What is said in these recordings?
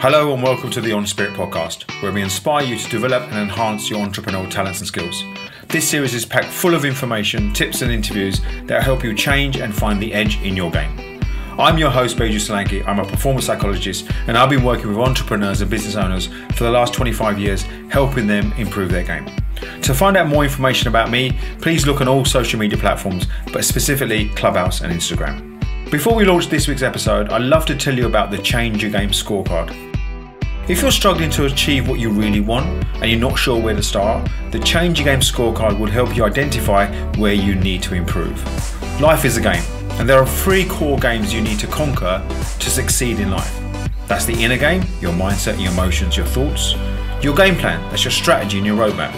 Hello and welcome to the EnSpirit podcast, where we inspire you to develop and enhance your entrepreneurial talents and skills. This series is packed full of information, tips and interviews that help you change and find the edge in your game. I'm your host, Beju Solanki. I'm a performance psychologist and I've been working with entrepreneurs and business owners for the last 25 years, helping them improve their game. To find out more information about me, please look on all social media platforms, but specifically Clubhouse and Instagram. Before we launch this week's episode, I'd love to tell you about the Change Your Game Scorecard. If you're struggling to achieve what you really want and you're not sure where to start, the Change Your Game Scorecard will help you identify where you need to improve. Life is a game, and there are 3 core games you need to conquer to succeed in life. That's the inner game, your mindset, your emotions, your thoughts. Your game plan, that's your strategy and your roadmap.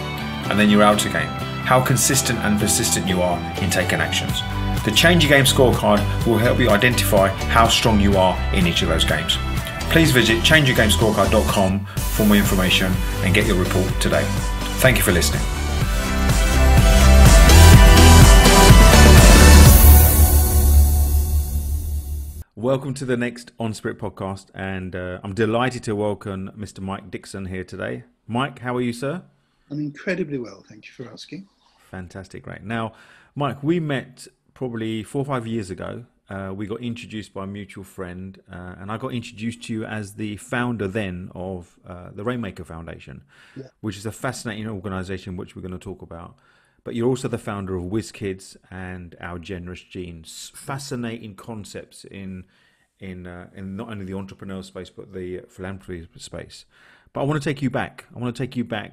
And then your outer game, how consistent and persistent you are in taking actions. The Change Your Game Scorecard will help you identify how strong you are in each of those games. Please visit changeyourgamescorecard.com for more information and get your report today. Thank you for listening. Welcome to the next EnSpirit podcast, and I'm delighted to welcome Mr. Mike Dickson here today. Mike, how are you, sir? I'm incredibly well, thank you for asking. Fantastic, great. Now, Mike, we met probably 4 or 5 years ago. We got introduced by a mutual friend, and I got introduced to you as the founder then of the Rainmaker Foundation, which is a fascinating organization which we're going to talk about. But you're also the founder of Whizz-Kidz and Our Generous Genes. Fascinating concepts in not only the entrepreneurial space, but the philanthropy space. But I want to take you back.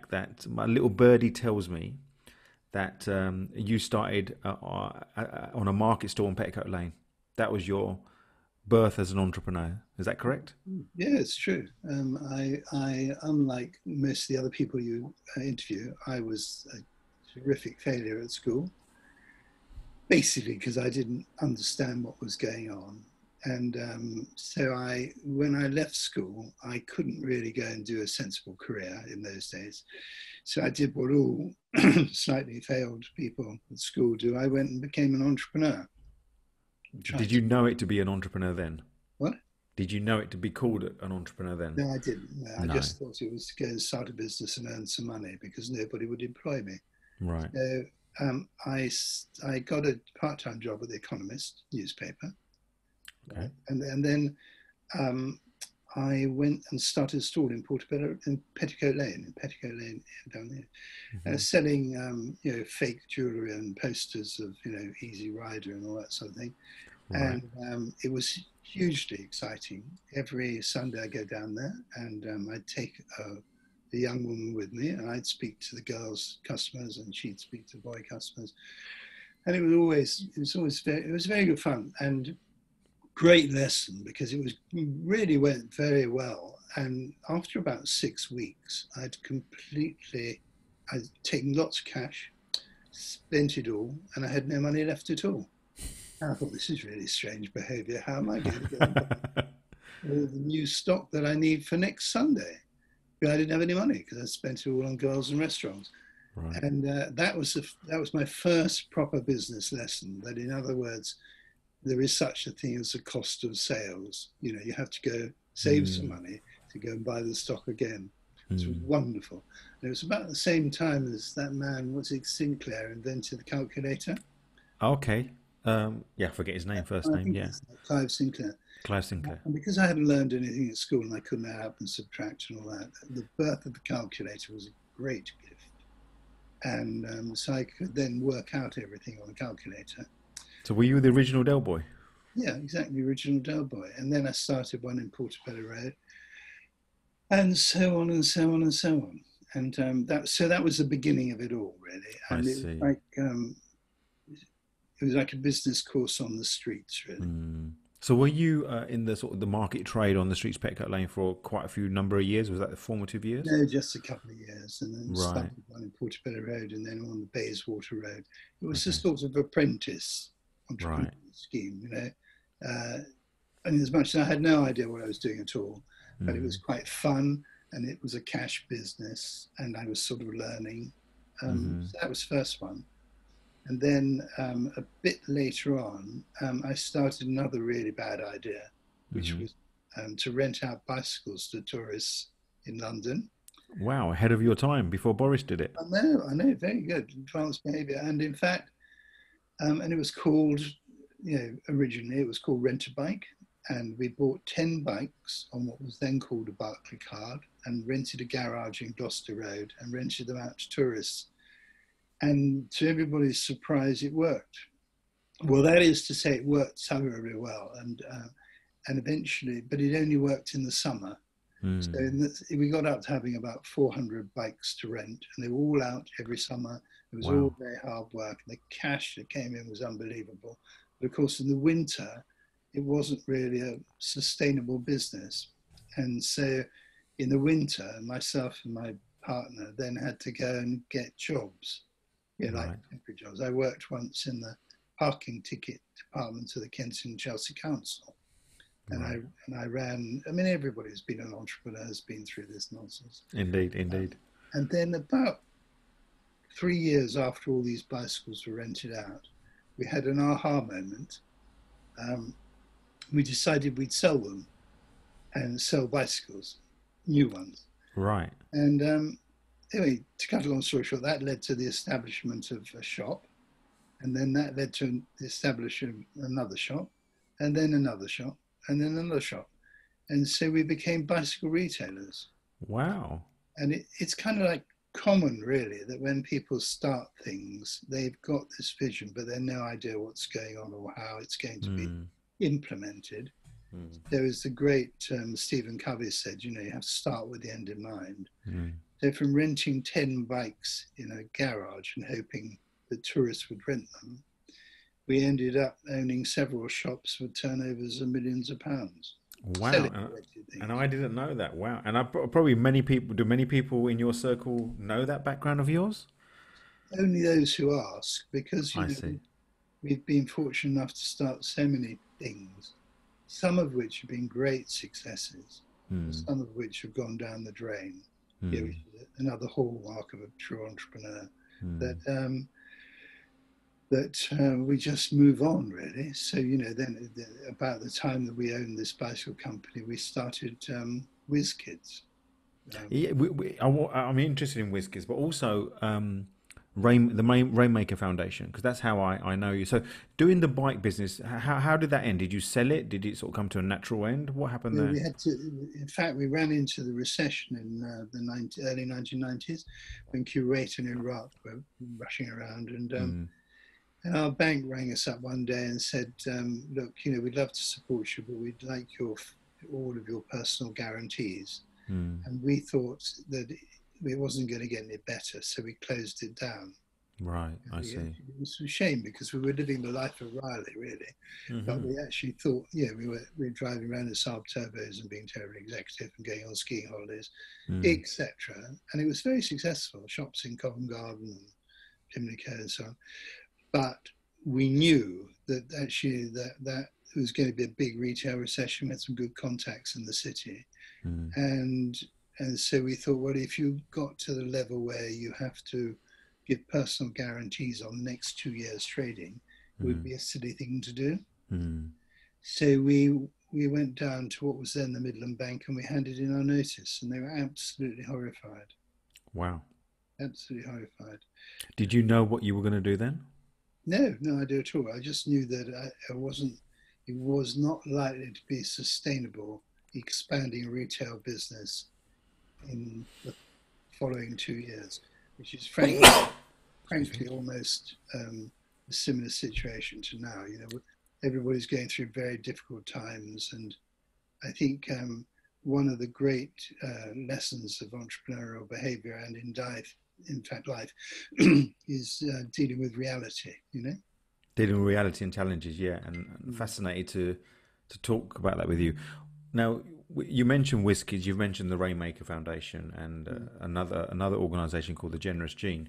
That my little birdie tells me that you started on a market store in Petticoat Lane. That was your birth as an entrepreneur. Is that correct? Yeah, it's true. I unlike most of the other people you interview, I was a terrific failure at school, basically because I didn't understand what was going on. And so when I left school, I couldn't really go and do a sensible career in those days. So I did what all slightly failed people at school do. I went and became an entrepreneur. Did you know it to be an entrepreneur then? What? Did you know it to be called an entrepreneur then? No, I didn't. No, I just thought it was to go and start a business and earn some money because nobody would employ me. Right. So I got a part-time job at The Economist newspaper. Okay. And then I went and started a stall in Portobello, in Petticoat Lane down there, selling fake jewellery and posters of Easy Rider and all that sort of thing. Right. And it was hugely exciting. Every Sunday I go down there and I'd take a young woman with me, and I'd speak to the girls' customers and she'd speak to the boy customers. And it was very good fun and great lesson because it really went very well. And after about 6 weeks, I'd taken lots of cash, spent it all, and I had no money left at all. And I thought, this is really strange behavior. How am I going to get all the new stock that I need for next Sunday? But I didn't have any money because I spent it all on girls and restaurants. Right. And that was my first proper business lesson. That, in other words, there is such a thing as a cost of sales. You have to go save some money to go and buy the stock again. It was wonderful. And it was about the same time as that man, Sinclair, invented the calculator. Okay. I forget his name, first name, yeah. Clive Sinclair. And because I hadn't learned anything at school and I couldn't add up and subtract and all that, the birth of the calculator was a great gift. And so I could then work out everything on a calculator. So were you the original Del Boy? Yeah, exactly, original Del Boy. And then I started one in Portobello Road, and so on and so on and so on. And that was the beginning of it all, really. And it was like a business course on the streets, really. So were you in the sort of the market trade on the streets of Petticoat Lane for quite a few number of years? Was that the formative years? No, just a couple of years, and then started one in Portobello Road, and then on the Bayswater Road. It was a sort of apprentice entrepreneurial scheme, and as much as I had no idea what I was doing at all, but it was quite fun, and it was a cash business, and I was sort of learning. So that was the first one. And then a bit later on, I started another really bad idea, which was to rent out bicycles to tourists in London. Wow, ahead of your time before Boris did it. I know, very good, advanced behaviour. And in fact, and it was called, originally it was called Rent a Bike. And we bought 10 bikes on what was then called a Barclay card and rented a garage in Gloucester Road and rented them out to tourists. And to everybody's surprise, it worked. Well, that is to say, it worked so very well. And eventually, but it only worked in the summer. So we got up to having about 400 bikes to rent, and they were all out every summer. It was all very hard work. And the cash that came in was unbelievable. But of course, in the winter, it wasn't really a sustainable business. And so in the winter, myself and my partner then had to go and get jobs, like temporary jobs. I worked once in the parking ticket department of the Kensington Chelsea Council. And I ran, everybody who's been an entrepreneur has been through this nonsense. Indeed. And then about 3 years after all these bicycles were rented out, we had an aha moment. We decided we'd sell them and sell bicycles, new ones. Right. And anyway, to cut a long story short, that led to the establishment of a shop. And then that led to the establishment of another shop, and then another shop, and then another shop. And so we became bicycle retailers. Wow. And it's kind of like common, really, that when people start things, they've got this vision, but they've no idea what's going on or how it's going to be implemented. There is the great Stephen Covey said, you have to start with the end in mind. So from renting 10 bikes in a garage and hoping that tourists would rent them, we ended up owning several shops with turnovers of millions of pounds. Wow. And I didn't know that. Wow. And probably many people in your circle know that background of yours? Only those who ask, because we've been fortunate enough to start so many things, some of which have been great successes, some of which have gone down the drain. Which is another hallmark of a true entrepreneur, that we just move on, really. So, then about the time that we owned this bicycle company, we started Whizz-Kidz. I'm interested in Whizz-Kidz, but also the main Rainmaker Foundation, because that's how I know you. So doing the bike business, how did that end? Did you sell it? Did it sort of come to a natural end? What happened there? We had to. In fact, we ran into the recession in the early 1990s when Kuwait and Iraq were rushing around, and our bank rang us up one day and said, look, we'd love to support you, but we'd like all of your personal guarantees. And we thought that it wasn't going to get any better, so we closed it down. Right, I see. It was a shame because we were living the life of Riley, really. But we actually thought, we were driving around in Saab turbos and being terribly executive and going on skiing holidays, etc. And it was very successful. Shops in Covent Garden and Pimlico and so on. But we knew that actually that it was going to be a big retail recession. We had some good contacts in the city. And so we thought, well, if you got to the level where you have to give personal guarantees on the next 2 years trading, it would be a silly thing to do. So we went down to what was then the Midland Bank and we handed in our notice, and they were absolutely horrified. Wow. Absolutely horrified. Did you know what you were going to do then? No idea at all. I just knew that it was not likely to be sustainable expanding a retail business in the following 2 years, which is frankly almost a similar situation to now. Everybody's going through very difficult times, and I think one of the great lessons of entrepreneurial behavior and in fact life is dealing with reality. Dealing with reality and challenges, and fascinated to talk about that with you. Now, you mentioned Whizz-Kidz, you've mentioned the Rainmaker Foundation and another organisation called The Generous Gene.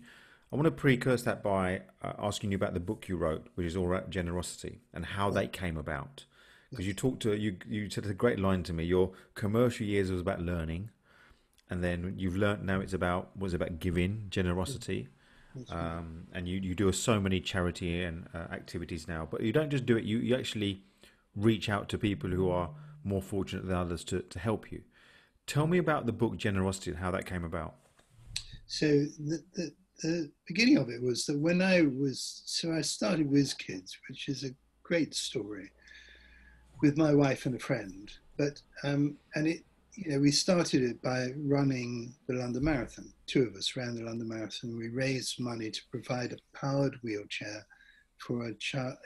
I want to precurse that by asking you about the book you wrote, which is all about generosity and how that came about. Because you said a great line to me. Your commercial years was about learning, and then you've learnt now it's about giving, generosity, and you do so many charity and activities now. But you don't just do it; you actually reach out to people who are more fortunate than others to help you. Tell me about the book Generosity and how that came about. So the beginning of it was that when I started Whizz-Kidz, which is a great story, with my wife and a friend. But and it, we started it by running the London Marathon. Two of us ran the London Marathon. We raised money to provide a powered wheelchair for a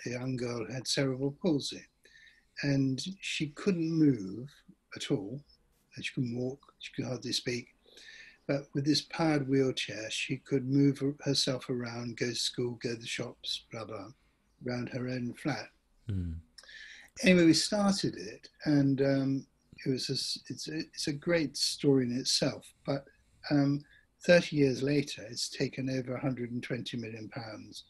young girl who had cerebral palsy, and she couldn't move at all. She couldn't walk. She could hardly speak. But with this powered wheelchair, she could move herself around, go to school, go to the shops, blah, blah, around her own flat. Mm. Anyway, we started it, and it's a great story in itself. But 30 years later, it's taken over 120 million pounds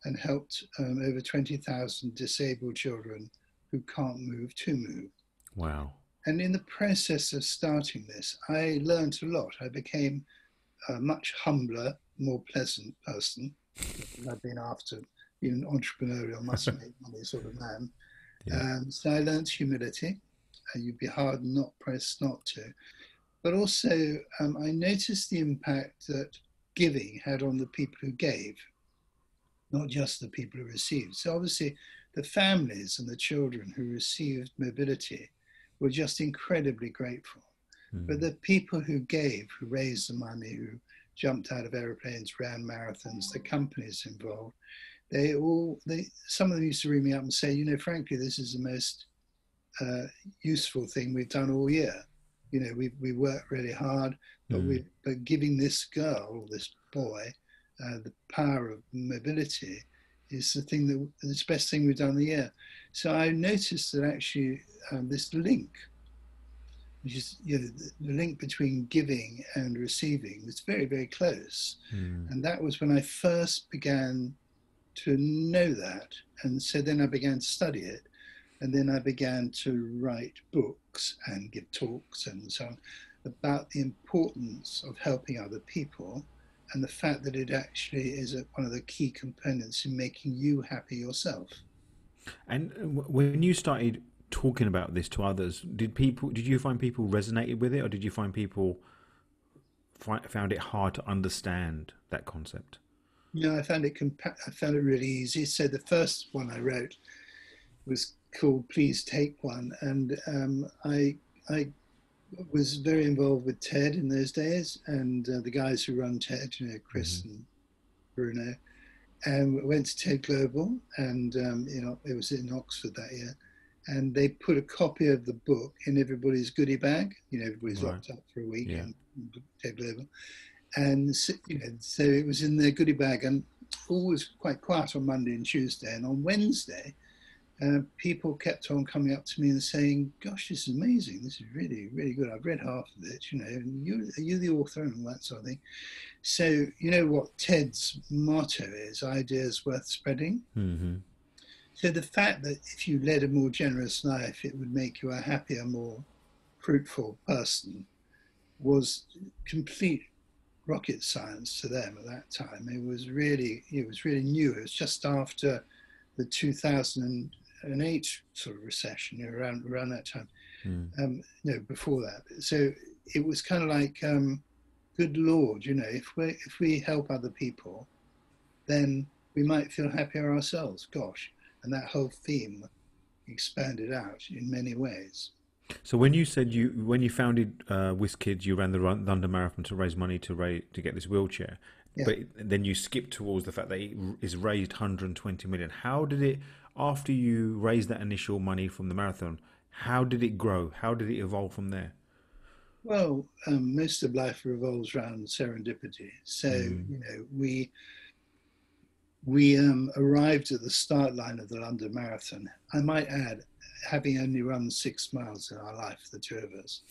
and helped over 20,000 disabled children who can't move to move. Wow. And in the process of starting this, I learned a lot. I became a much humbler, more pleasant person. I've been after being an entrepreneurial, must make money sort of man. Yeah. So I learned humility. You'd be hard not pressed not to. But also, I noticed the impact that giving had on the people who gave, not just the people who received. So obviously, the families and the children who received mobility were just incredibly grateful. Mm. But the people who gave, who raised the money, who jumped out of airplanes, ran marathons, the companies involved, some of them used to ring me up and say, frankly, this is the most useful thing we've done all year. We worked really hard, but giving this girl, or this boy, the power of mobility is the best thing we've done in the year. So I noticed that actually this link, which is the link between giving and receiving, was very, very close. Mm. And that was when I first began to know that. And so then I began to study it. And then I began to write books and give talks and so on about the importance of helping other people and the fact that it actually is one of the key components in making you happy yourself. And when you started talking about this to others, did you find people resonated with it, or did you find people found it hard to understand that concept? No, I found it really easy. So the first one I wrote was called "Please Take One," and I was very involved with TED in those days, and the guys who run TED, Chris mm-hmm. and Bruno, and we went to EnSpirit.Global, and it was in Oxford that year, and they put a copy of the book in everybody's goodie bag. Everybody's locked up for a week in EnSpirit.Global, and so it was in their goodie bag, and all was quite quiet on Monday and Tuesday, and on Wednesday, people kept on coming up to me and saying, "Gosh, this is amazing. This is really, really good. I've read half of it. And are you the author?" and all that sort of thing. So what TED's motto is: ideas worth spreading. Mm-hmm. So the fact that if you led a more generous life, it would make you a happier, more fruitful person was complete rocket science to them at that time. It was really new. It was just after the 2008 sort of recession, around that time. No, before that. So it was kind of like, good Lord, if we help other people, then we might feel happier ourselves. Gosh, and that whole theme expanded out in many ways. So when you said when you founded Whizz-Kidz, you ran the London Marathon to raise money to get this wheelchair, but then you skipped towards the fact that it is raised 120 million. How did it, after you raised that initial money from the marathon, how did it grow? How did it evolve from there? Well, most of life revolves around serendipity. So we arrived at the start line of the London Marathon. I might add, having only run 6 miles in our life, the two of us.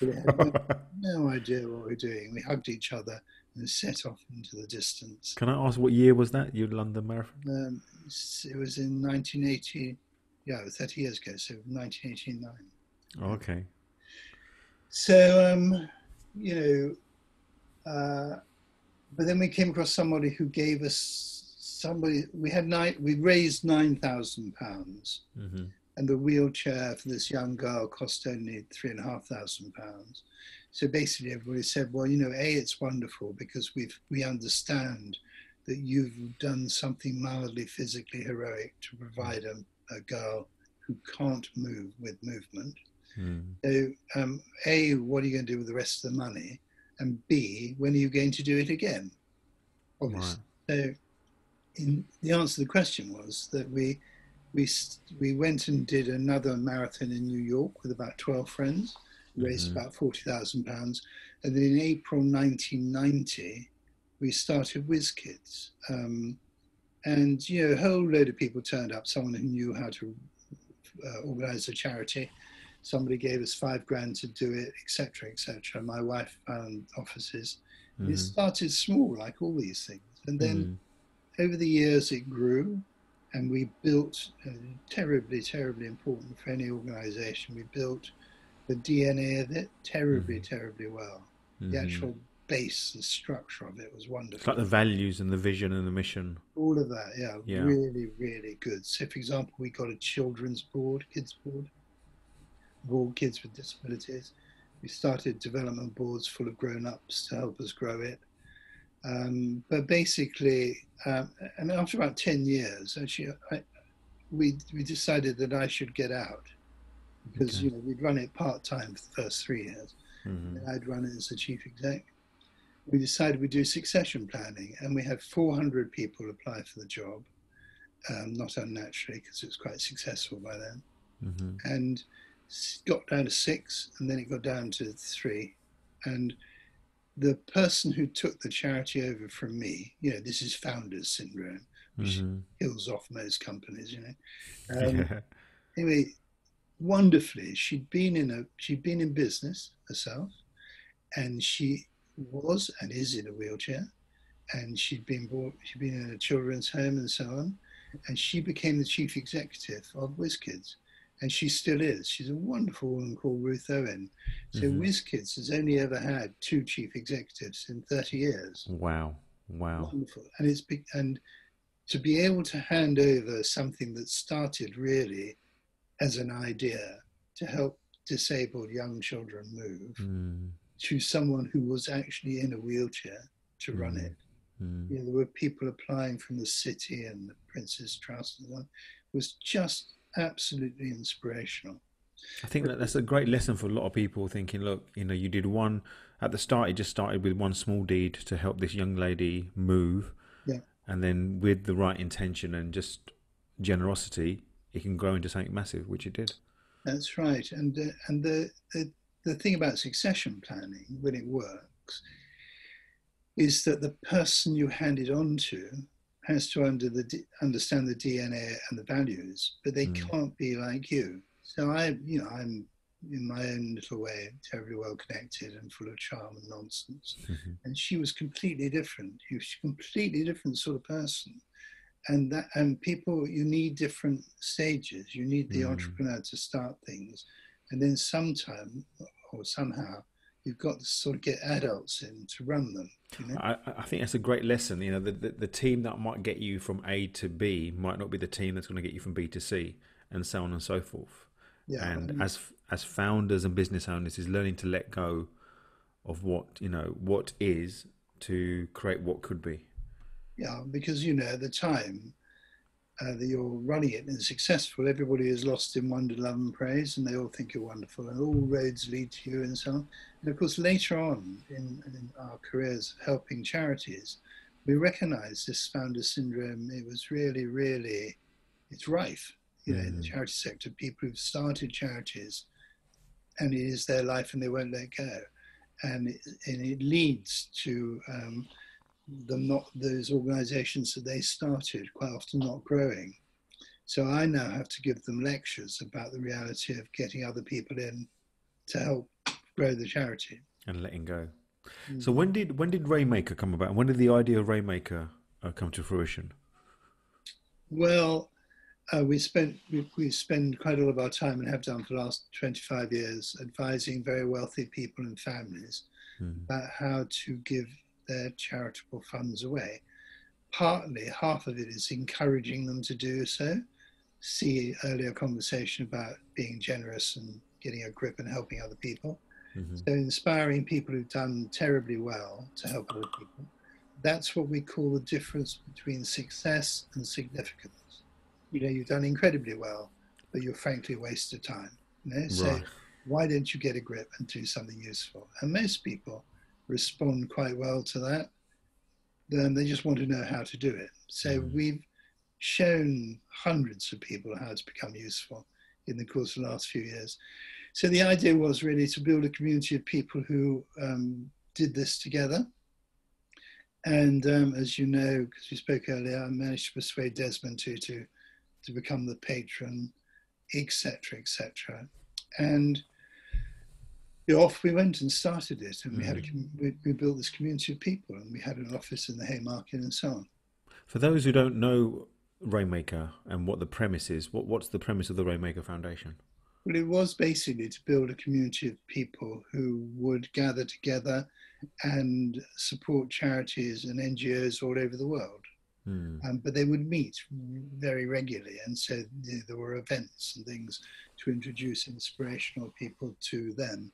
We had no idea what we were doing. We hugged each other and set off into the distance. Can I ask what year was that, your London Marathon? It was in 1980. Yeah, it was 30 years ago, so 1989. Oh, okay. So, but then we came across somebody who gave us we raised £9,000. Mm-hmm. and the wheelchair for this young girl cost only £3,500. So basically everybody said, well, it's wonderful because we understand that you've done something mildly physically heroic to provide a girl who can't move with movement. So A, what are you going to do with the rest of the money? And B, when are you going to do it again? Obviously. Right. So the answer to the question was that we went and did another marathon in New York with about 12 friends, raised about £40,000. And then in April 1990, we started Whizz-Kidz. And, a whole load of people turned up, someone who knew how to organize a charity. Somebody gave us £5,000 to do it, etc., etc. My wife found offices. It started small, like all these things. And then over the years, it grew. And we built, terribly, terribly important for any organization, we built the DNA of it terribly, terribly well. The actual base, the structure of it was wonderful. It's like the values and the vision and the mission. All of that, yeah. Really, really good. So, for example, we got a children's board, kids board, of all kids with disabilities. We started development boards full of grown-ups to help us grow it. But basically, and after about 10 years, actually, we decided that I should get out because, we'd run it part-time for the first 3 years. And I'd run it as the chief exec. We decided we'd do succession planning, and we had 400 people apply for the job, not unnaturally because it was quite successful by then. And got down to 6, and then it got down to 3. And the person who took the charity over from me, this is founders syndrome, which kills off most companies, Anyway, wonderfully, she'd been in business herself, and she was and is in a wheelchair, and she'd been in a children's home and so on, and she became the chief executive of Whizz-Kidz. And she still is. She's a wonderful woman called Ruth Owen. So Whizz-Kidz has only ever had 2 chief executives in 30 years. Wow. Wonderful. And to be able to hand over something that started really as an idea to help disabled young children move to someone who was actually in a wheelchair to run it. There were people applying from the city and the Prince's Trust and so on. It was just absolutely inspirational. I think that's a great lesson for a lot of people thinking, look, you did one at the start, it just started with one small deed to help this young lady move. Yeah. And then with the right intention and just generosity, it can grow into something massive, which it did. That's right. And the thing about succession planning, when it works, is that the person you hand it on to has to understand the DNA and the values, but they can't be like you. So I'm in my own little way, terribly well connected and full of charm and nonsense. And she was completely different. She was a completely different sort of person. And people, you need different stages. You need the entrepreneur to start things. And then sometime or somehow, you've got to sort of get adults in to run them. I think that's a great lesson. The team that might get you from A to B might not be the team that's going to get you from B to C, and so on and so forth. Yeah, and as founders and business owners, is learning to let go of what is to create what could be. Yeah, because at the time that you're running it and it's successful, everybody is lost in wonder, love and praise, and they all think you're wonderful, and all roads lead to you and so on. And of course, later on in our careers helping charities, we recognize this founder syndrome. It was really, really, it's rife, in the charity sector. People who've started charities, and it is their life and they won't let go. And it leads to those organizations that they started quite often not growing. So I now have to give them lectures about the reality of getting other people in to help grow the charity. And letting go. So when did Rainmaker come about? When did the idea of Rainmaker come to fruition? Well, we spend quite a lot of our time, and have done for the last 25 years, advising very wealthy people and families about how to give their charitable funds away. Partly, half of it is encouraging them to do so, see earlier conversation about being generous and getting a grip and helping other people. So inspiring people who've done terribly well to help other people. That's what we call the difference between success and significance. You've done incredibly well, but you're frankly a waste of time. So Right. why don't you get a grip and do something useful? And most people respond quite well to that. Then they just want to know how to do it. So we've shown hundreds of people how to become useful in the course of the last few years. So the idea was really to build a community of people who did this together. And as you know, because we spoke earlier, I managed to persuade Desmond to become the patron, etc., etc. And off we went and started it, and we built this community of people, and we had an office in the Haymarket and so on. For those who don't know Rainmaker and what the premise is, what's the premise of the Rainmaker Foundation? Well, it was basically to build a community of people who would gather together and support charities and NGOs all over the world. But they would meet very regularly, and so there were events and things to introduce inspirational people to them.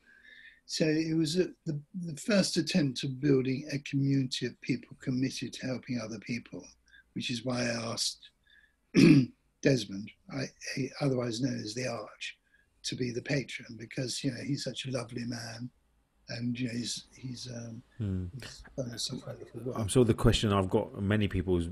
So it was the first attempt of building a community of people committed to helping other people, which is why I asked Desmond, otherwise known as the Arch, to be the patron, because he's such a lovely man, and he's done some wonderful work. I'm sure the question I've got many people's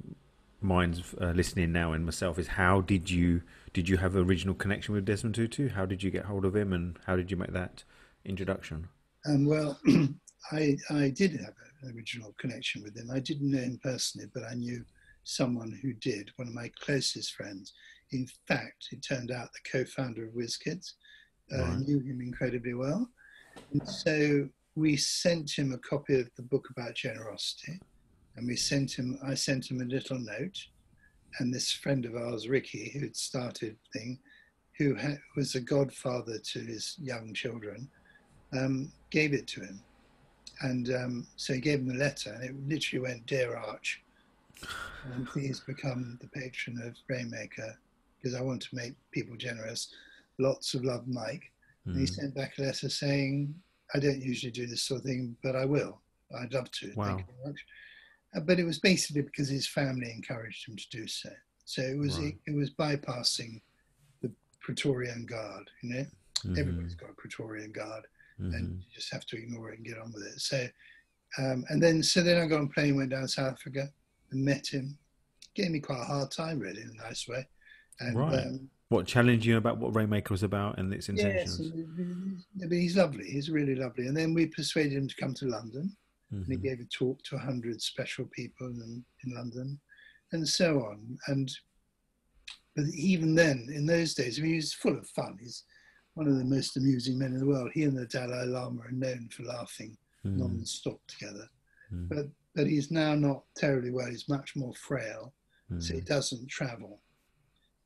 minds listening now, and myself, is how did you have an original connection with Desmond Tutu? How did you get hold of him, and how did you make that introduction? Well, I did have an original connection with him. I didn't know him personally, but I knew someone who did, one of my closest friends. In fact, it turned out the co-founder of Whizz-Kidz knew him incredibly well. And so we sent him a copy of the book about generosity, and I sent him a little note, and this friend of ours, Ricky, who'd started thing, who was a godfather to his young children, gave it to him. And so he gave him a letter, and it literally went, "Dear Arch, please become the patron of Rainmaker, because I want to make people generous. Lots of love, Mike." And he sent back a letter saying, "I don't usually do this sort of thing, but I will. I'd love to. Wow. Thank you very much." But it was basically because his family encouraged him to do so. So it was bypassing the Praetorian Guard. Everybody's got a Praetorian Guard, and you just have to ignore it and get on with it. So, and then I got on a plane, went down to South Africa, and met him. Gave me quite a hard time, really, in a nice way. And, what challenged you about what Rainmaker was about and its intentions? Yes, but he's lovely. He's really lovely. And then we persuaded him to come to London. And he gave a talk to 100 special people in London, and so on. But even then, in those days, he was full of fun. He's one of the most amusing men in the world. He and the Dalai Lama are known for laughing non-stop together. But he's now not terribly well. He's much more frail, so he doesn't travel.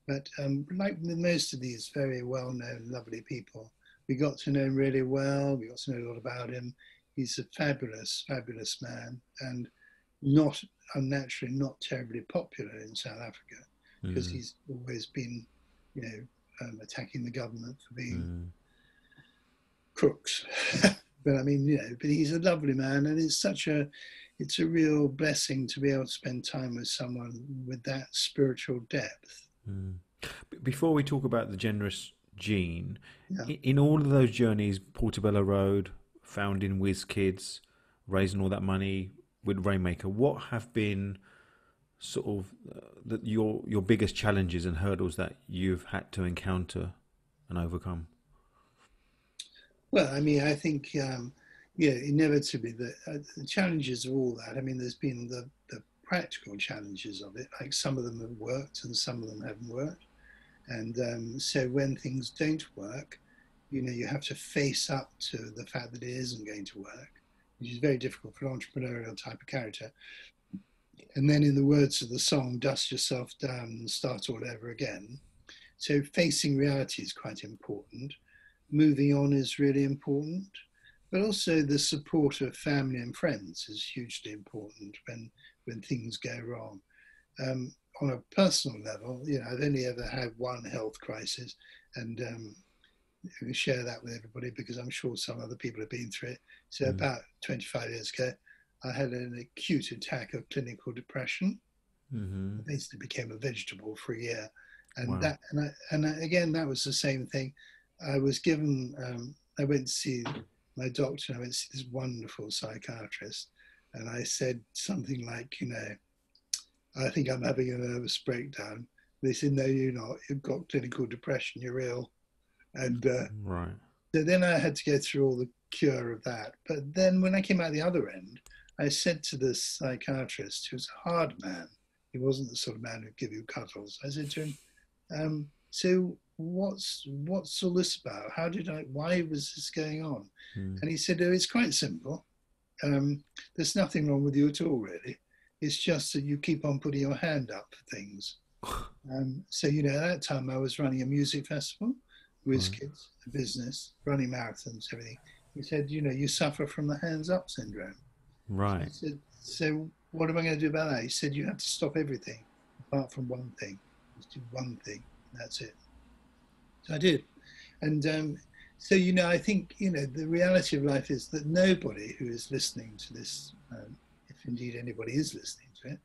But like most of these very well-known, lovely people, we got to know him really well. We got to know a lot about him. He's a fabulous, fabulous man, and not unnaturally not terribly popular in South Africa, because he's always been, attacking the government for being crooks. But I mean, but he's a lovely man, and it's a real blessing to be able to spend time with someone with that spiritual depth. Before we talk about the generous gene, in all of those journeys, Portobello Road, founding Whizz-Kidz, raising all that money with Rainmaker, what have been sort of your biggest challenges and hurdles that you've had to encounter and overcome? Well, I mean, I think, inevitably the challenges of all that. I mean, there's been the practical challenges of it, like some of them have worked and some of them haven't worked. And so when things don't work, you have to face up to the fact that it isn't going to work, which is very difficult for an entrepreneurial type of character. And then in the words of the song, dust yourself down and start all over again. So facing reality is quite important. Moving on is really important, but also the support of family and friends is hugely important when things go wrong. on a personal level, I've only ever had one health crisis, and we share that with everybody because I'm sure some other people have been through it. So about 25 years ago, I had an acute attack of clinical depression. I basically became a vegetable for a year, and Wow. again, that was the same thing. I was given. I went to see my doctor. I went to see this wonderful psychiatrist, and I said something like, I think I'm having a nervous breakdown. They said, no, you're not. You've got clinical depression. You're ill. And Right. so then I had to go through all the cure of that. But then when I came out the other end, I said to this psychiatrist, who's a hard man, he wasn't the sort of man who'd give you cuddles. I said to him, so what's all this about? Why was this going on? And he said, oh, it's quite simple. There's nothing wrong with you at all, really. It's just that you keep on putting your hand up for things. So, at that time I was running a music festival, Whizz-Kidz, a business, running marathons, everything. He said, you suffer from the hands up syndrome. Right. I said, so what am I going to do about that? He said, you have to stop everything apart from one thing. Just do one thing, and that's it. So I did. And so, I think, the reality of life is that nobody who is listening to this, if indeed anybody is listening to it,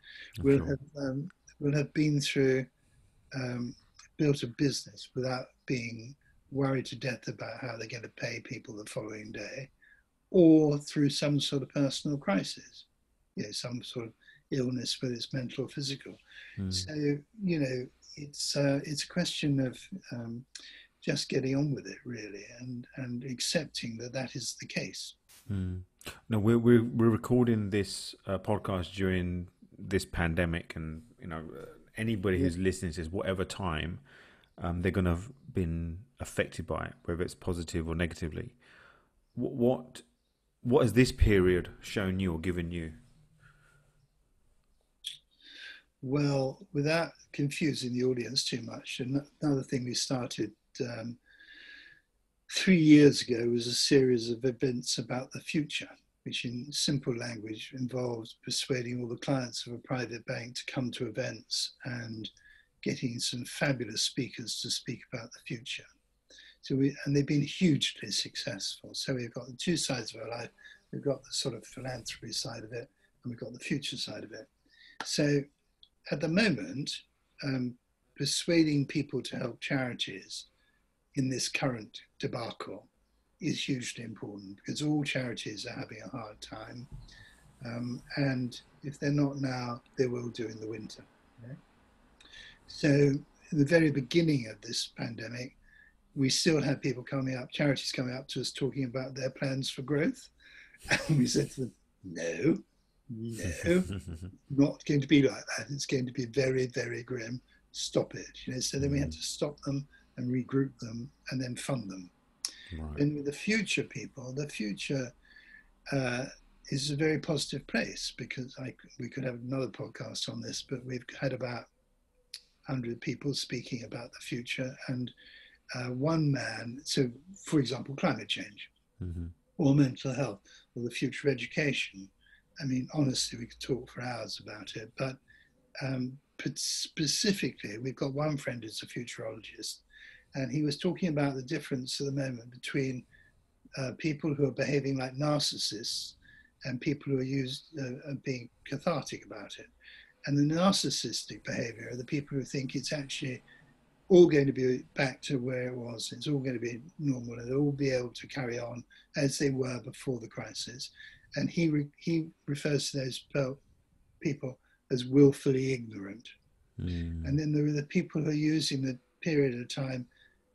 will have been through, built a business without being worried to death about how they're going to pay people the following day, or through some sort of personal crisis, some sort of illness, whether it's mental or physical. So, it's a question of just getting on with it, really, and accepting that is the case. No, we're recording this podcast during this pandemic, and anybody who's listening to this, whatever time, they're going to have been affected by it, whether it's positive or negatively. What has this period shown you or given you? Well, without confusing the audience too much, another thing we started 3 years ago was a series of events about the future, which in simple language involves persuading all the clients of a private bank to come to events and getting some fabulous speakers to speak about the future. And they've been hugely successful. So we've got the two sides of our life. We've got the sort of philanthropy side of it, and we've got the future side of it. So at the moment, persuading people to help charities in this current debacle is hugely important, because all charities are having a hard time. And if they're not now, they will do in the winter. Right? So in the very beginning of this pandemic, we still had people charities coming up to us talking about their plans for growth. And we said to them, no, not going to be like that. It's going to be very, very grim. Stop it. So then we had to stop them and regroup them and then fund them. Right. And with the future people, the future is a very positive place, because we could have another podcast on this, but we've had about 100 people speaking about the future, and one man, so for example, climate change, or mental health, or the future of education. I mean, honestly, we could talk for hours about it, but specifically, we've got one friend who's a futurologist, and he was talking about the difference at the moment between people who are behaving like narcissists and people who are being cathartic about it. And the narcissistic behavior are the people who think it's actually all going to be back to where it was. It's all going to be normal, and they'll all be able to carry on as they were before the crisis. And he refers to those people as willfully ignorant. And then there are the people who are using the period of time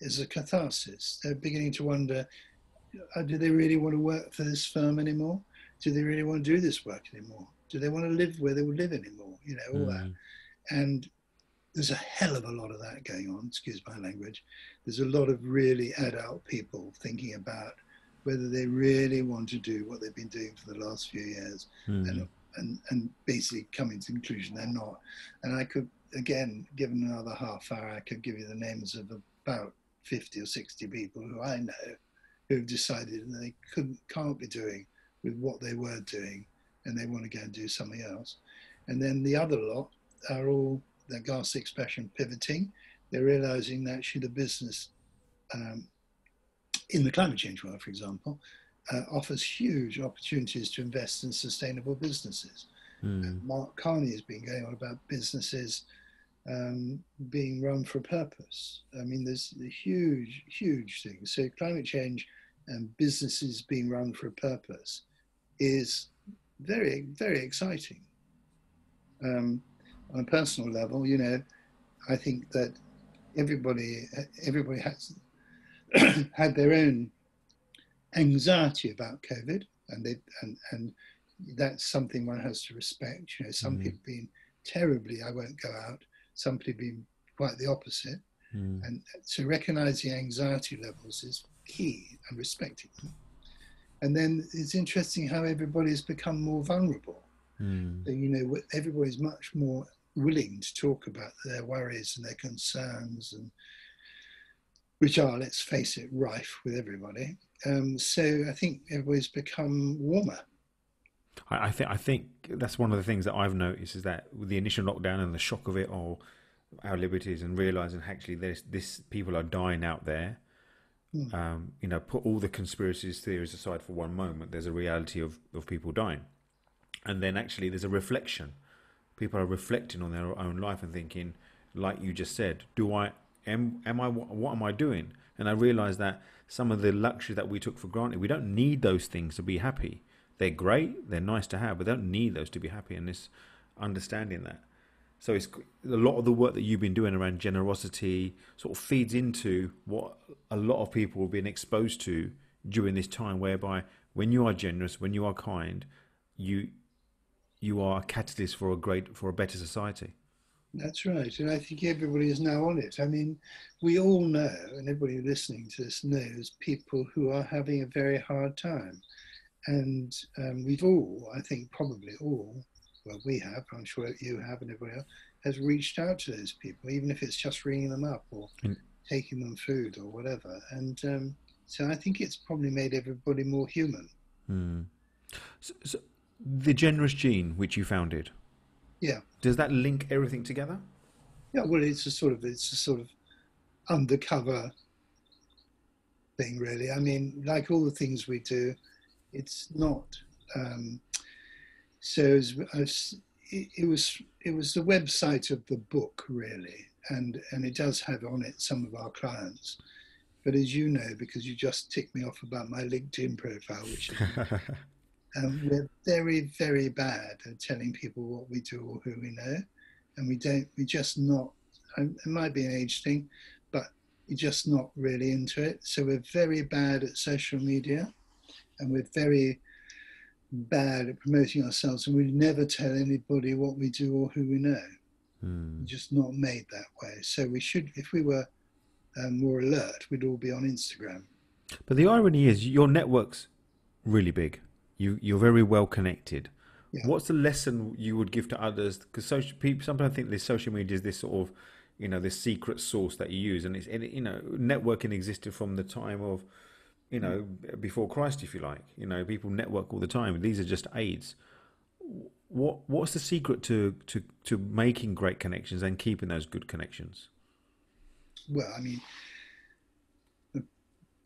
as a catharsis. They're beginning to wonder, do they really want to work for this firm anymore? Do they really want to do this work anymore? Do they want to live where they would live anymore? All that. And there's a hell of a lot of that going on, excuse my language. There's a lot of really adult people thinking about whether they really want to do what they've been doing for the last few years, and basically coming to the conclusion they're not. And I could, again, given another half hour, I could give you the names of about 50 or 60 people who I know who've decided that they can't be doing with what they were doing, and they want to go and do something else. And then the other lot are all the ghastly expression pivoting. They're realizing that actually the business in the climate change world, for example, offers huge opportunities to invest in sustainable businesses. Mark Carney has been going on about businesses being run for a purpose. I mean, there's a huge thing. So climate change and businesses being run for a purpose is very, very exciting. On a personal level, you know, I think that everybody has had their own anxiety about COVID, and that's something one has to respect. You know, some people being terribly, I won't go out. Some people being quite the opposite. And so recognizing anxiety levels is key, and respecting them. And then it's interesting how everybody's become more vulnerable. So, you know, everybody's much more willing to talk about their worries and their concerns, and which are, let's face it, rife with everybody. So I think everybody's become warmer. I think that's one of the things that I've noticed, is that with the initial lockdown and the shock of it all, our liberties, and realizing actually this people are dying out there. You know, put all the conspiracy theories aside for one moment. There's a reality of people dying, and then actually there's a reflection. People are reflecting on their own life and thinking, like you just said, what am I doing? And I realized that some of the luxury that we took for granted, we don't need those things to be happy. They're great, they're nice to have, but they don't need those to be happy. And this understanding that. So it's a lot of the work that you've been doing around generosity sort of feeds into what a lot of people have been exposed to during this time, whereby when you are generous, when you are kind, you are a catalyst for a better society. That's right. And I think everybody is now on it. I mean, we all know, and everybody listening to this knows, people who are having a very hard time. And we've all, I think probably all, well, we have, I'm sure you have, and everybody else has reached out to those people, even if it's just ringing them up or taking them food or whatever. And so I think it's probably made everybody more human. So the generous gene, which you founded, does that link everything together? Yeah, well, it's a sort of undercover thing, really. I mean, like all the things we do, it's not. So it was the website of the book, really, and it does have on it some of our clients. But as you know, because you just ticked me off about my LinkedIn profile, which we're very, very bad at telling people what we do or who we know, and we're just not. It might be an age thing, but we're just not really into it. So we're very bad at social media, and we're very bad at promoting ourselves, and we never tell anybody what we do or who we know. We're just not made that way. So we should, if we were more alert, we'd all be on Instagram. But the irony is, your network's really big. You're very well connected. Yeah. What's the lesson you would give to others? Because people sometimes think this social media is this sort of, you know, this secret source that you use, and it's, you know, networking existed from the time of, you know, before Christ, if you like. You know, people network all the time. These are just aids. What's the secret to making great connections and keeping those good connections? Well, I mean,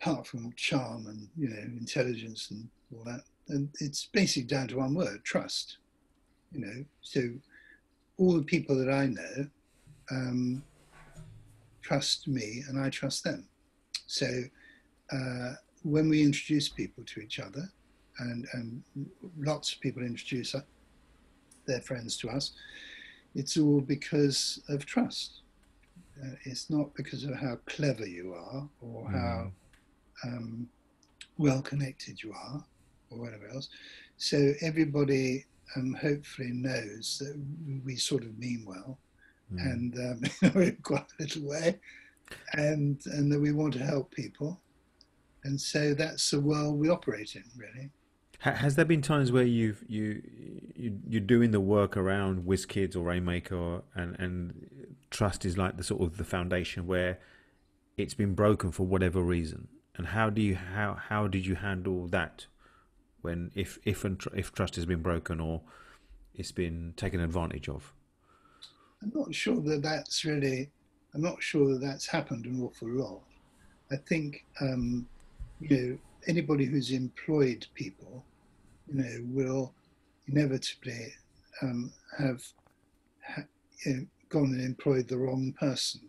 apart from charm and, you know, intelligence and all that, and it's basically down to one word: trust. You know, so all the people that I know trust me, and I trust them. So when we introduce people to each other, and lots of people introduce their friends to us, it's all because of trust. It's not because of how clever you are or how well connected you are or whatever else. So everybody hopefully knows that we sort of mean well, and in quite a little way, and that we want to help people. And so that's the world we operate in, really. Has there been times where you're doing the work around Whizz-Kidz or Rainmaker, and trust is like the sort of the foundation, where it's been broken for whatever reason? And how did you handle that when if trust has been broken or it's been taken advantage of? I'm not sure that that's really, I'm not sure that that's happened an awful lot. I think, you know, anybody who's employed people, you know, will inevitably um, have you know, gone and employed the wrong person.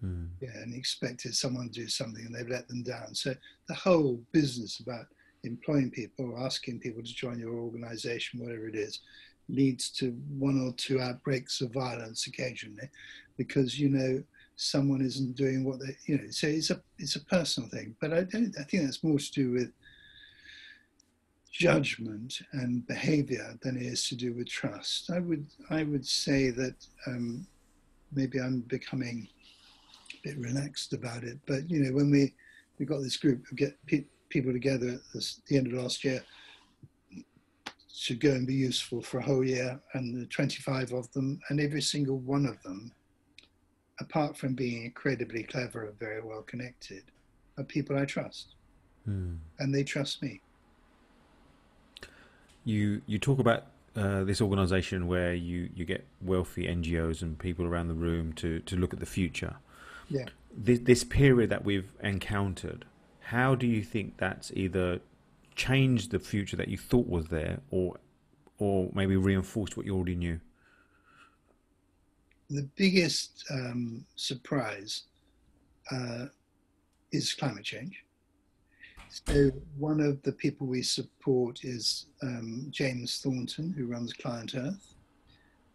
Mm. Yeah, and expected someone to do something and they've let them down. So the whole business about employing people or asking people to join your organization, whatever it is, leads to one or two outbreaks of violence occasionally because, you know, someone isn't doing what they, you know, so it's a personal thing. But I think that's more to do with judgment and behavior than it is to do with trust. I would say that maybe I'm becoming a bit relaxed about it, but you know, when we got this group of people together at the end of last year to go and be useful for a whole year, and the 25 of them, and every single one of them, apart from being incredibly clever and very well connected, are people I trust, and they trust me. You talk about this organisation where you get wealthy NGOs and people around the room to look at the future. Yeah. This period that we've encountered, how do you think that's either changed the future that you thought was there, or maybe reinforced what you already knew? The biggest surprise is climate change. So one of the people we support is James Thornton, who runs Client Earth,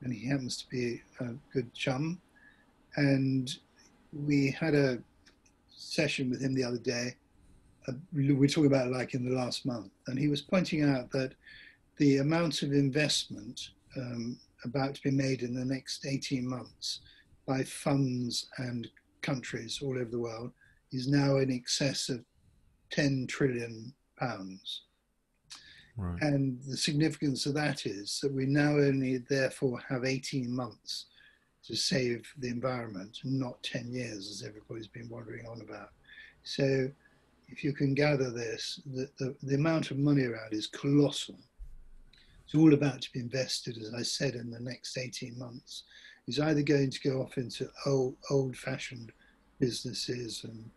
and he happens to be a good chum. And we had a session with him the other day. We're talking about like in the last month, and he was pointing out that the amount of investment about to be made in the next 18 months by funds and countries all over the world is now in excess of 10 trillion pounds. Right. And the significance of that is that we now only therefore have 18 months to save the environment, not 10 years as everybody's been wandering on about. So if you can gather this, the amount of money around is colossal. It's all about to be invested, as I said, in the next 18 months. It's either going to go off into old-fashioned businesses and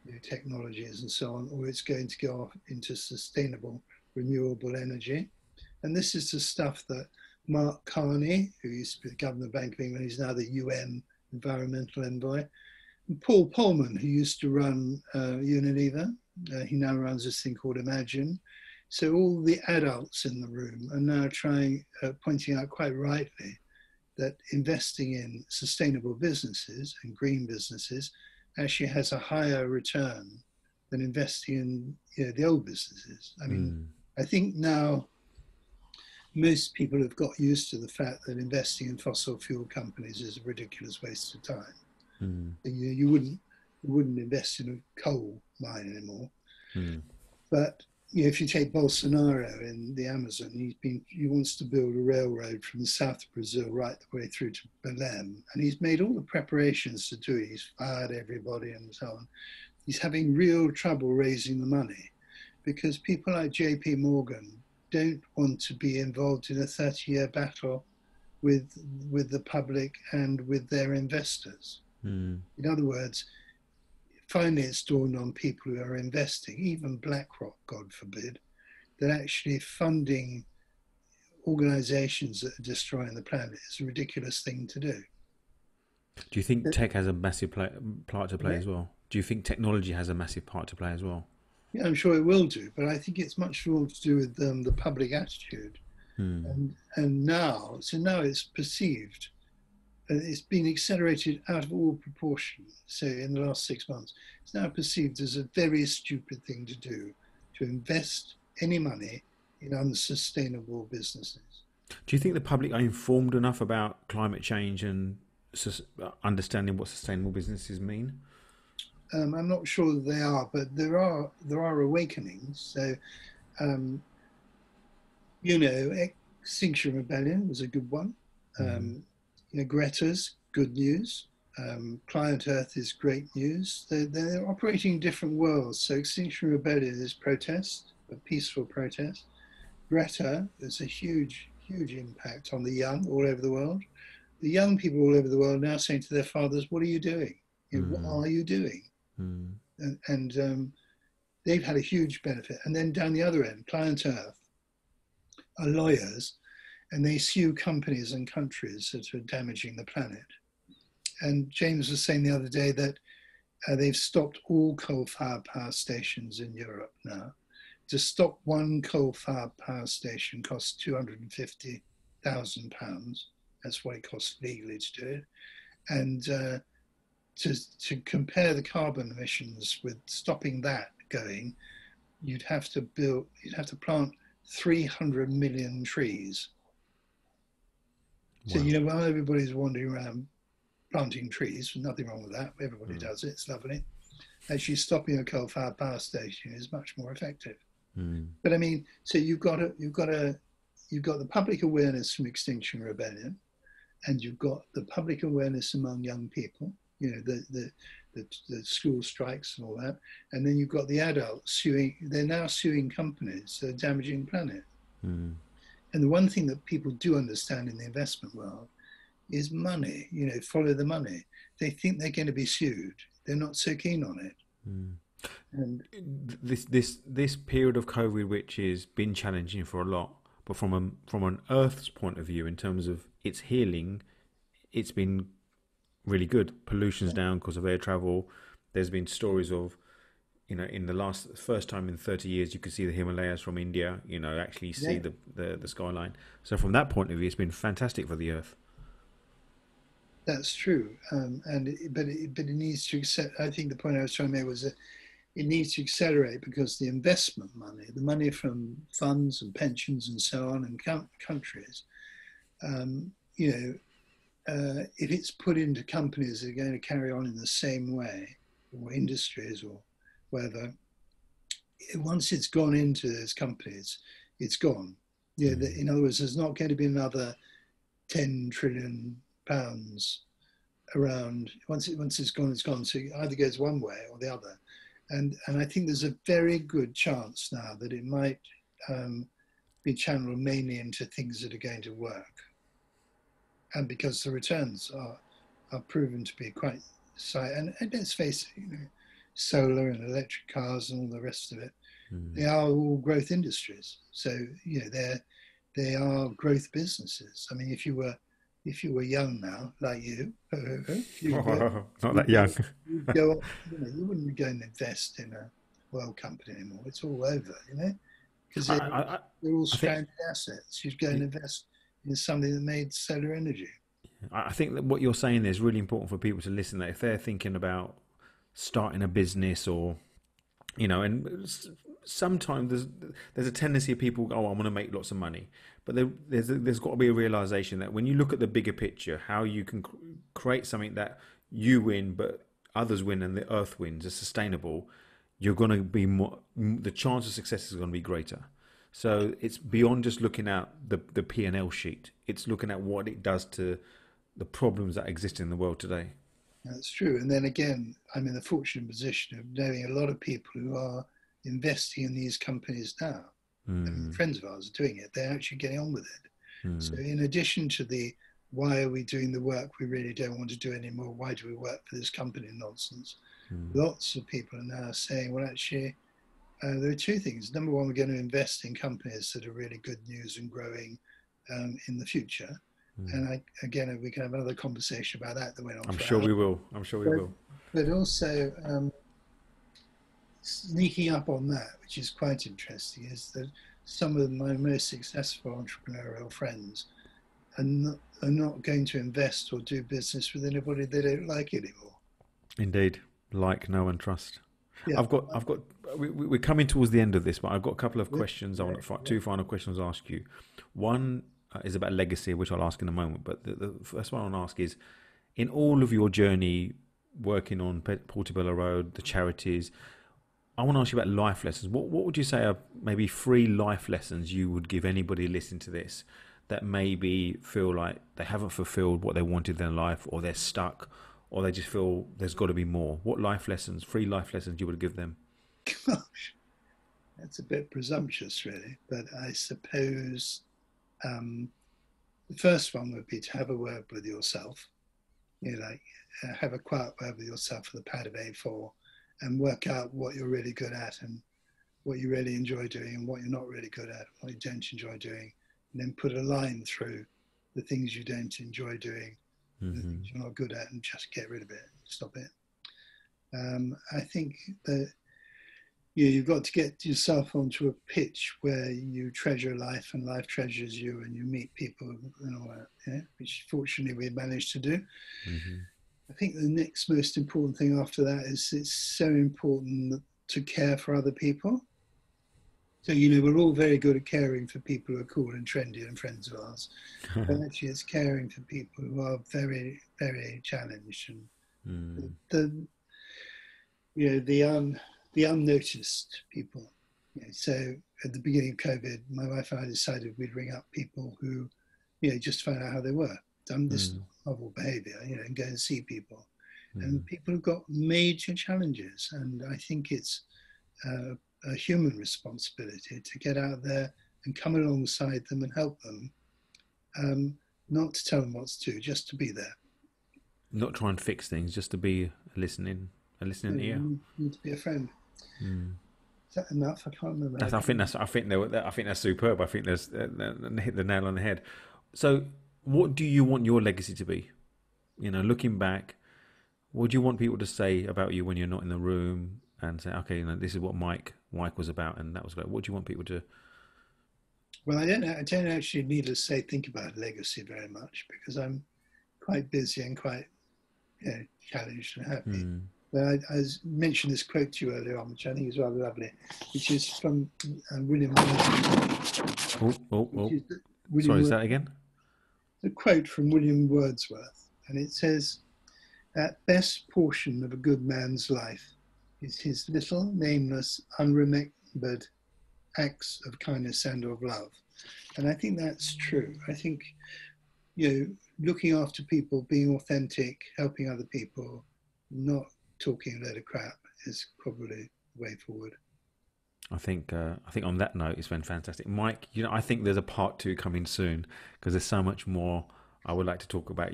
new technologies and so on, or it's going to go off into sustainable, renewable energy. And this is the stuff that Mark Carney, who used to be the governor of the Bank of England, he's now the UN environmental envoy, and Paul Polman, who used to run Unilever, he now runs this thing called Imagine. So all the adults in the room are now pointing out quite rightly that investing in sustainable businesses and green businesses actually has a higher return than investing in, you know, the old businesses. I mean, I think now most people have got used to the fact that investing in fossil fuel companies is a ridiculous waste of time. You wouldn't invest in a coal mine anymore. But you know, if you take Bolsonaro in the Amazon, he wants to build a railroad from the south of Brazil right the way through to Belém, and he's made all the preparations to do it. He's fired everybody and so on. He's having real trouble raising the money because people like JP Morgan don't want to be involved in a 30-year battle with the public and with their investors. In other words, finally it's dawned on people who are investing, even BlackRock, God forbid, that actually funding organizations that are destroying the planet is a ridiculous thing to do. Do you think tech has a massive part to play as well? Do you think technology has a massive part to play as well? Yeah, I'm sure it will do, but I think it's much more to do with the public attitude. And now it's perceived, it's been accelerated out of all proportion. So in the last 6 months, it's now perceived as a very stupid thing to do, to invest any money in unsustainable businesses. Do you think the public are informed enough about climate change and understanding what sustainable businesses mean? I'm not sure that they are, but there are awakenings. So, you know, Extinction Rebellion was a good one. You know, Greta's good news. Client Earth is great news. They're operating in different worlds. So Extinction Rebellion is protest, a peaceful protest. Greta is a huge impact on the young all over the world. the young people all over the world now saying to their fathers, "What are you doing? What are you doing?" And they've had a huge benefit. And then down the other end, Client Earth are lawyers, and they sue companies and countries that are damaging the planet. And James was saying the other day that they've stopped all coal-fired power stations in Europe now. To stop one coal-fired power station costs £250,000. That's what it costs legally to do it. And to compare the carbon emissions with stopping that going, you'd have to plant 300 million trees. Wow. So, while everybody's wandering around planting trees, there's nothing wrong with that. Everybody does it. It's lovely. Actually, stopping a coal-fired power station is much more effective. But I mean, so you've got the public awareness from Extinction Rebellion, and you've got the public awareness among young people. The school strikes and all that, and then you've got the adults suing. They're now suing companies that are damaging the planet. And the one thing that people do understand in the investment world is money. Follow the money. They think they're going to be sued. They're not so keen on it. And this period of COVID, which has been challenging for a lot, but from an Earth's point of view, in terms of its healing, it's been really good. Pollution's down because of air travel. There's been stories of, in the first time in 30 years, you could see the Himalayas from India. Actually see the skyline. So from that point of view, it's been fantastic for the Earth. That's true, but it needs to accept. I think the point I was trying to make was that it needs to accelerate, because the investment money, the money from funds and pensions and so on, and countries, if it's put into companies that are going to carry on in the same way, or industries or whatever, once it's gone into those companies, it's gone. In other words, there's not going to be another 10 trillion pounds around. Once it's gone, it's gone. So it either goes one way or the other. And I think there's a very good chance now that it might be channeled mainly into things that are going to work. And because the returns are proven to be quite and let's face it, solar and electric cars and all the rest of it, they are all growth industries. So they are growth businesses. I mean, if you were young now, like you, not that young, you wouldn't go and invest in a oil company anymore. It's all over, because they're all stranded assets. You'd go and invest in something that made solar energy. I think that what you're saying there is really important for people to listen. That if they're thinking about starting a business, or and sometimes there's a tendency of people go, "Oh, I want to make lots of money," but there's got to be a realization that when you look at the bigger picture, how you can create something that you win, but others win, and the Earth wins, is sustainable. You're going to be more. The chance of success is going to be greater. So it's beyond just looking at the P&L sheet. It's looking at what it does to the problems that exist in the world today. That's true. And then again, I'm in the fortunate position of knowing a lot of people who are investing in these companies now. I mean, friends of ours are doing it. They're actually getting on with it. So in addition to the why are we doing the work we really don't want to do anymore, why do we work for this company nonsense, lots of people are now saying, well, actually, there are two things. Number one, we're going to invest in companies that are really good news and growing in the future. And we can have another conversation about that went on. I'm sure we will. But also sneaking up on that, which is quite interesting, is that some of my most successful entrepreneurial friends are not going to invest or do business with anybody they don't like anymore. Indeed, like, know, and trust. Yeah. We're coming towards the end of this, but I've got a couple of questions. Two final questions to ask you. One is about legacy, which I'll ask in a moment. But the first one I'll ask is, in all of your journey working on Portobello Road, the charities, I want to ask you about life lessons. What would you say are maybe 3 life lessons you would give anybody listening to this that maybe feel like they haven't fulfilled what they wanted in their life, or they're stuck, or they just feel there's got to be more? What life lessons, 3 life lessons you would give them? Gosh, that's a bit presumptuous, really. But I suppose The first one would be to have a word with yourself. Have a quiet word with yourself with a pad of A4 and work out what you're really good at and what you really enjoy doing and what you're not really good at, what you don't enjoy doing, and then put a line through the things you don't enjoy doing, the things you're not good at, and just get rid of it, stop it. I think that you've got to get yourself onto a pitch where you treasure life and life treasures you, and you meet people and all that, which fortunately we've managed to do. I think the next most important thing after that is it's so important to care for other people. So, we're all very good at caring for people who are cool and trendy and friends of ours. But actually it's caring for people who are very, very challenged and the unnoticed people. So at the beginning of COVID, my wife and I decided we'd ring up people who, just find out how they were, done this novel behaviour, and go and see people. And people have got major challenges. And I think it's a human responsibility to get out there and come alongside them and help them, not to tell them what to do, just to be there. Not try and fix things, just to be a listening ear. You need to be a friend. Is that enough? I can't remember. I think that's superb. I think there's hit the nail on the head. So, what do you want your legacy to be? Looking back, what do you want people to say about you when you're not in the room and say, okay, this is what Mike was about, and that was great. What do you want people to? Well, I don't actually need to think about legacy very much because I'm quite busy and quite challenged and happy. But I mentioned this quote to you earlier on, which I think is rather lovely, which is from William Wordsworth. Sorry, is that again? The quote from William Wordsworth, and it says, "That best portion of a good man's life is his little, nameless, unremembered acts of kindness and of love." And I think that's true. I think, looking after people, being authentic, helping other people, not talking a load of crap is probably the way forward. I think on that note, it's been fantastic. Mike, I think there's a part 2 coming soon because there's so much more I would like to talk about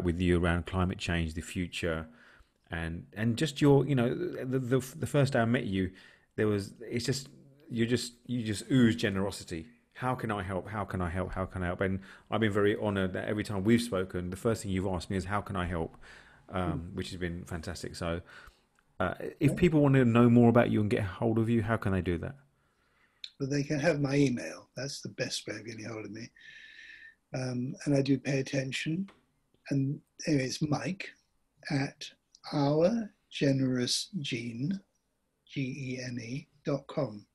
with you around climate change, the future, and just your, the first day I met you, you just ooze generosity. How can I help? How can I help? How can I help? And I've been very honoured that every time we've spoken, the first thing you've asked me is, how can I help? Which has been fantastic. So if people want to know more about you and get hold of you, how can they do that? Well, they can have my email. That's the best way of getting hold of me. And I do pay attention. And anyway, it's Mike at ourgenerousgene, GENE.com.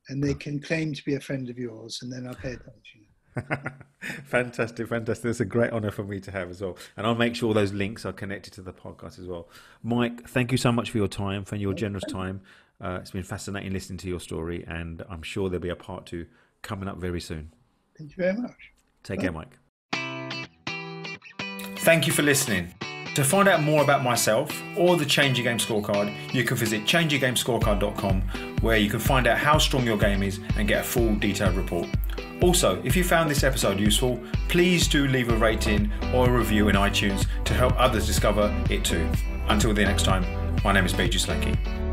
And they can claim to be a friend of yours, and then I'll pay attention. Fantastic. It's a great honour for me to have as well. And I'll make sure those links are connected to the podcast as well. Mike, thank you so much for your time, for your generous time. It's been fascinating listening to your story, and I'm sure there'll be a part 2 coming up very soon. Thank you very much. Take care, Mike. Thank you for listening. To find out more about myself or the Change Your Game Scorecard, you can visit changeyourgamescorecard.com, where you can find out how strong your game is and get a full detailed report. Also, if you found this episode useful, please do leave a rating or a review in iTunes to help others discover it too. Until the next time, my name is Whizz-Kidz.